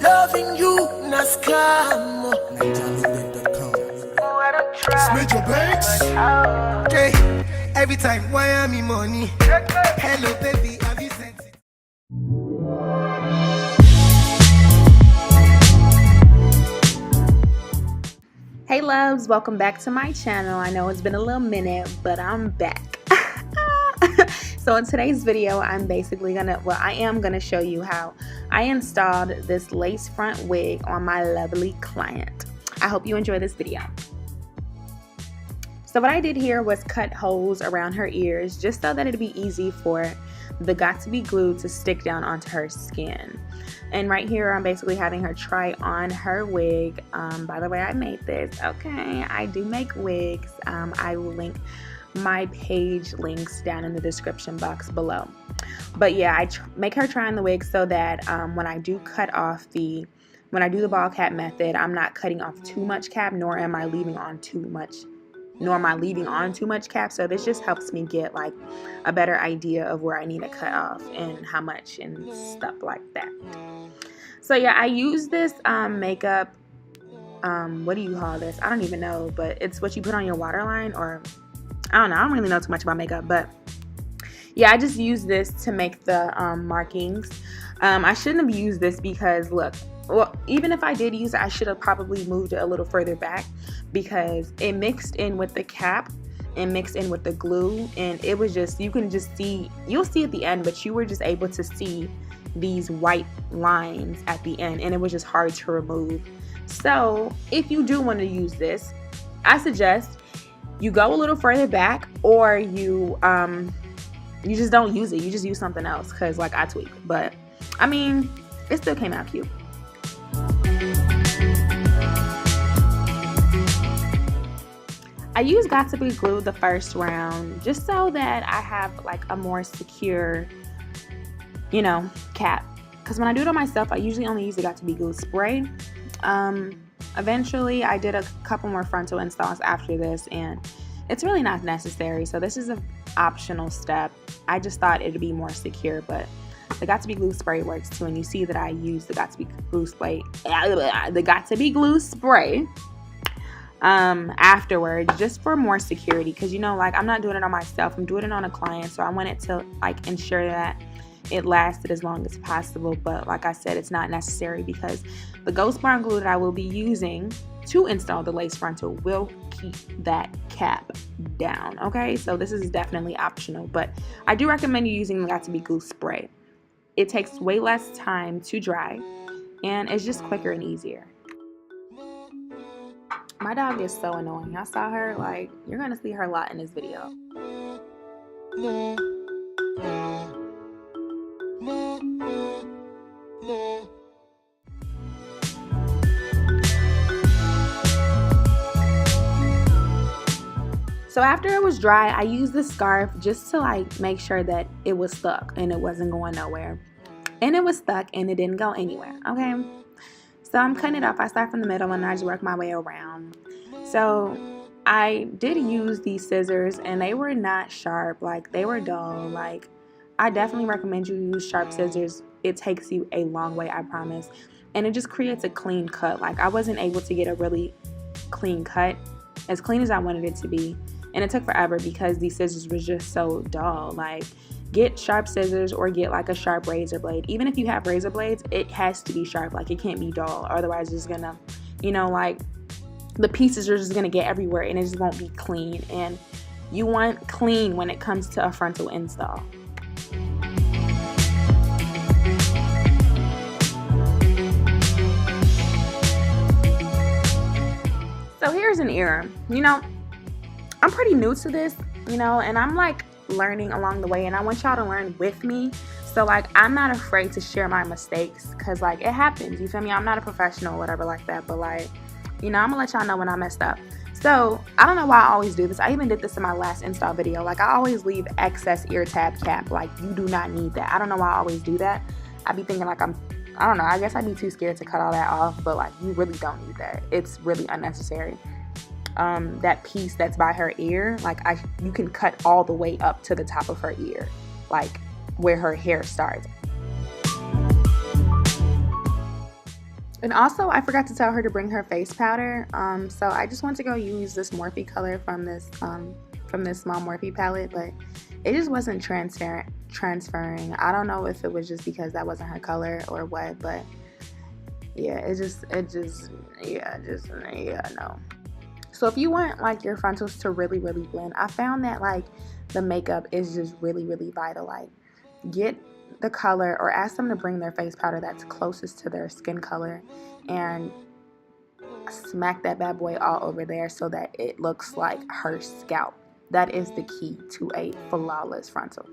Loving you, na scam. Smith your banks. Okay. Every time, why am I money? Hello, baby, have you sent it? Hey loves, welcome back to my channel. I know it's been a little minute, but I'm back. So in today's video, I am gonna show you how I installed this lace front wig on my lovely client. I hope you enjoy this video. So what I did here was cut holes around her ears just so that it'd be easy for the Got2b glue to stick down onto her skin. And right here, I'm basically having her try on her wig. By the way, I made this. Okay, I do make wigs. I will link my page links down in the description box below. But yeah, I make her try on the wig so that when I do the ball cap method, I'm not cutting off too much cap, nor am I leaving on too much cap. So this just helps me get like a better idea of where I need to cut off and how much and stuff like that. So yeah, I use this makeup, what do you call this? I don't even know, but it's what you put on your waterline, or I don't know. I don't really know too much about makeup, but yeah, I just use this to make the markings. I shouldn't have used this because look, well, even if I did use it, I should have probably moved it a little further back because it mixed in with the cap and mixed in with the glue, and it was just, you'll see at the end, but you were just able to see these white lines at the end, and it was just hard to remove. So if you do want to use this, I suggest you go a little further back, or you just don't use it. You just use something else, because like I tweak. But I mean, it still came out cute. I used Got2b glue the first round just so that I have like a more secure, cap. Because when I do it on myself, I usually only use the Got2b glue spray. Eventually, I did a couple more frontal installs after this, and it's really not necessary. So this is an optional step. I just thought it'd be more secure, but the Got2b glue spray works too. And you see that I use the Got2b glue spray afterwards, just for more security. Because like I'm not doing it on myself, I'm doing it on a client, so I wanted to like ensure that it lasted as long as possible. But like I said, it's not necessary because the Ghostbond glue that I will be using to install the lace frontal will keep that cap down. Okay, so this is definitely optional, but I do recommend you using the Got2b glue spray. It takes way less time to dry, and it's just quicker and easier. My dog is so annoying. I saw her, like, you're gonna see her a lot in this video. So after it was dry, I used the scarf just to like make sure that it was stuck and it wasn't going nowhere. And it was stuck and it didn't go anywhere, okay? So I'm cutting it off. I start from the middle and I just work my way around. So I did use these scissors and they were not sharp, like they were dull. Like I definitely recommend you use sharp scissors. It takes you a long way, I promise. And it just creates a clean cut. Like I wasn't able to get a really clean cut, as clean as I wanted it to be. And it took forever because these scissors were just so dull. Like, get sharp scissors or get like a sharp razor blade. Even if you have razor blades, it has to be sharp. Like, it can't be dull. Otherwise, it's gonna, like, the pieces are just gonna get everywhere and it just won't be clean. And you want clean when it comes to a frontal install. So here's an ear. I'm pretty new to this, and I'm like learning along the way, and I want y'all to learn with me. So like I'm not afraid to share my mistakes, because like it happens, you feel me? I'm not a professional or whatever like that, but like, I'm gonna let y'all know when I messed up. So I don't know why I always do this. I even did this in my last install video. Like I always leave excess ear tab cap. Like you do not need that. I don't know why I always do that. I be thinking like I don't know, I guess I'd be too scared to cut all that off, but like you really don't need that. It's really unnecessary. That piece that's by her ear, like you can cut all the way up to the top of her ear, like where her hair starts. And also, I forgot to tell her to bring her face powder. So I just went to go use this Morphe color from this small Morphe palette, but it just wasn't transferring. I don't know if it was just because that wasn't her color or what, but yeah, no. So if you want like your frontals to really blend, I found that like the makeup is just really vital. Like, get the color or ask them to bring their face powder that's closest to their skin color and smack that bad boy all over there so that it looks like her scalp. That is the key to a flawless frontal.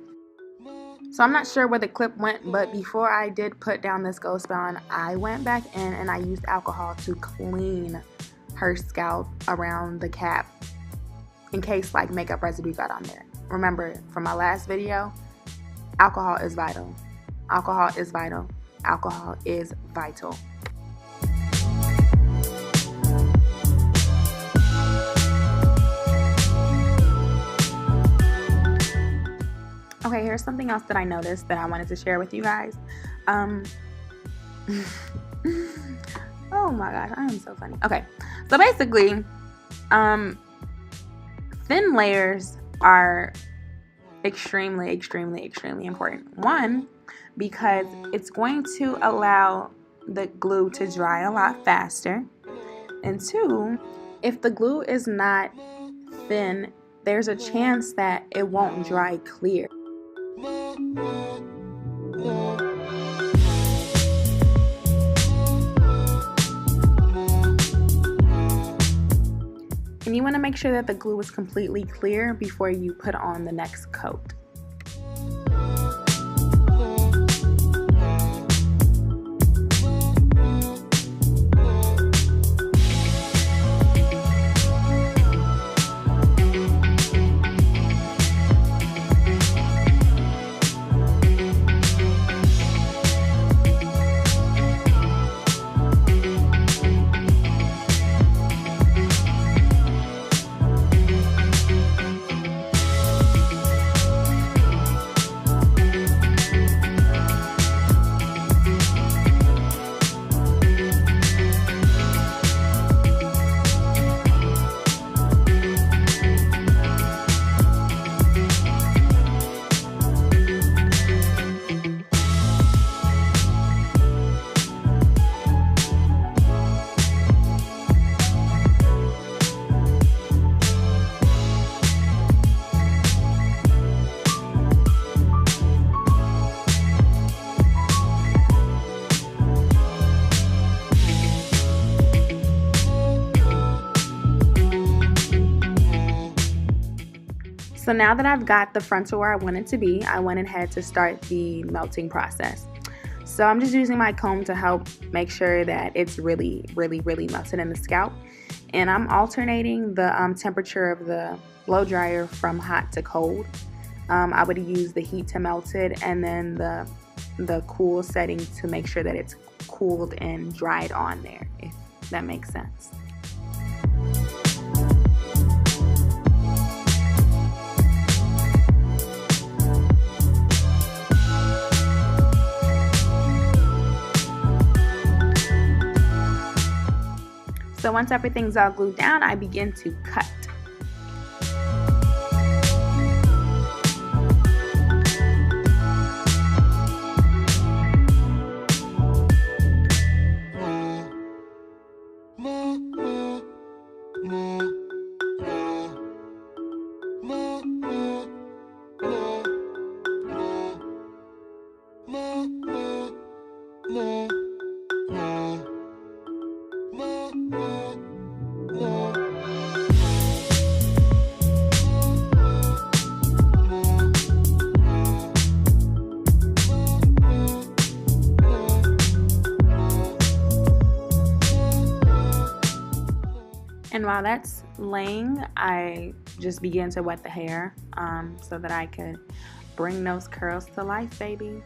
So I'm not sure where the clip went, but before I did put down this Ghostbond, I went back in and I used alcohol to clean her scalp around the cap in case like makeup residue got on there. Remember from my last video, alcohol is vital. Alcohol is vital. Alcohol is vital. Okay, here's something else that I noticed that I wanted to share with you guys. Oh my gosh, I am so funny. Okay, so basically, thin layers are extremely important. One, because it's going to allow the glue to dry a lot faster. And two, if the glue is not thin, there's a chance that it won't dry clear. And you want to make sure that the glue is completely clear before you put on the next coat. So now that I've got the frontal where I want it to be, I went ahead to start the melting process. So I'm just using my comb to help make sure that it's really melted in the scalp. And I'm alternating the temperature of the blow dryer from hot to cold. I would use the heat to melt it, and then the cool setting to make sure that it's cooled and dried on there, if that makes sense. So once everything's all glued down, I begin to cut. And while that's laying, I just began to wet the hair so that I could bring those curls to life, baby.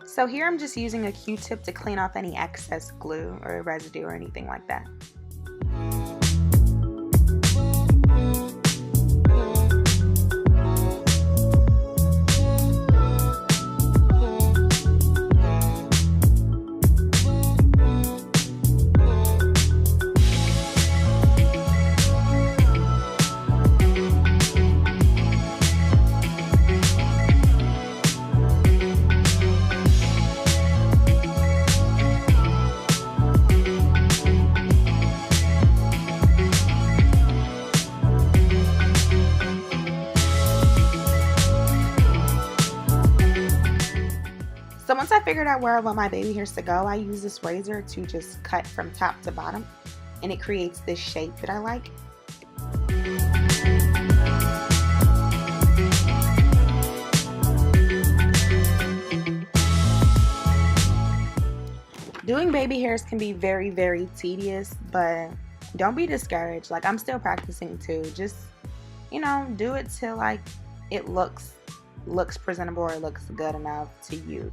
So here I'm just using a Q-tip to clean off any excess glue or residue or anything like that. So once I figured out where I want my baby hairs to go, I use this razor to just cut from top to bottom, and it creates this shape that I like. Doing baby hairs can be very, very tedious, but don't be discouraged. Like, I'm still practicing too. Just, you know, do it till like it looks presentable or looks good enough to you.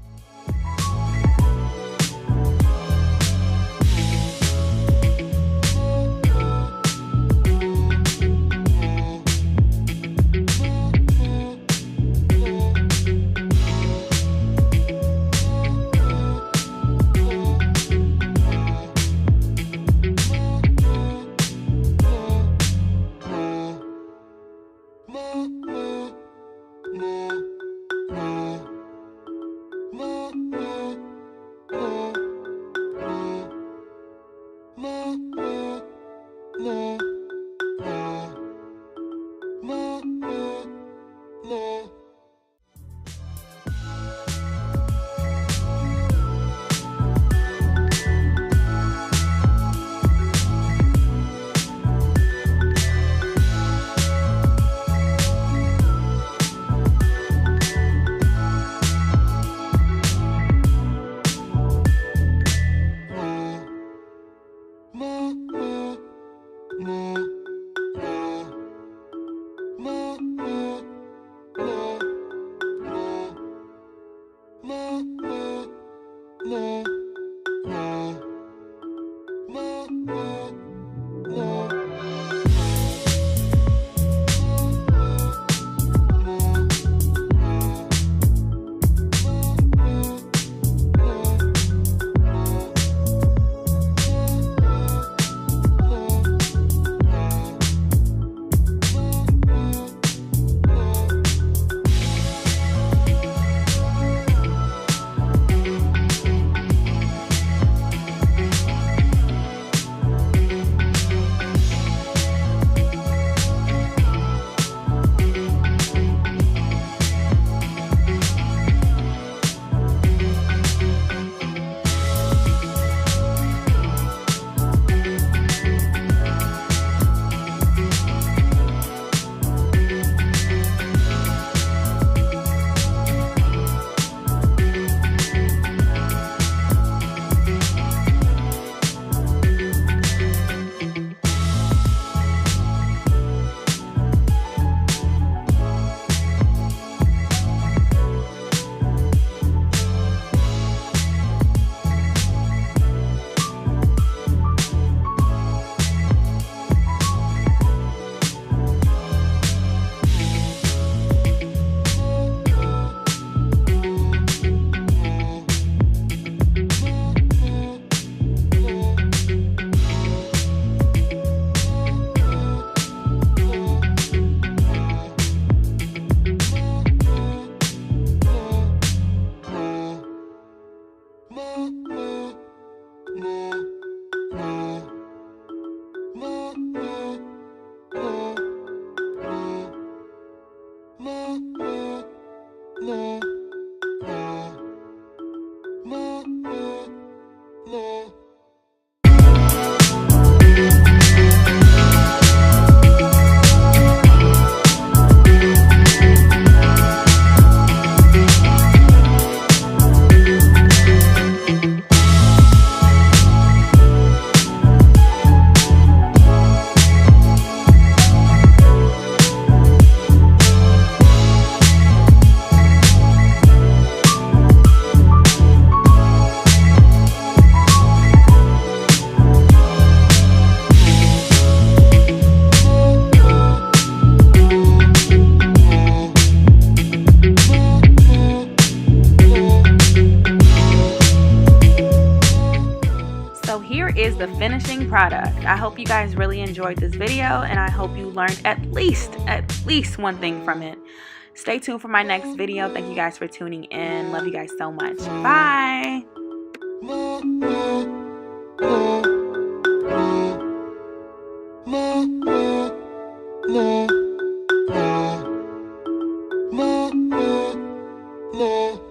product. I hope you guys really enjoyed this video, and I hope you learned at least one thing from it. Stay tuned for my next video. Thank you guys for tuning in. Love you guys so much. Bye. No.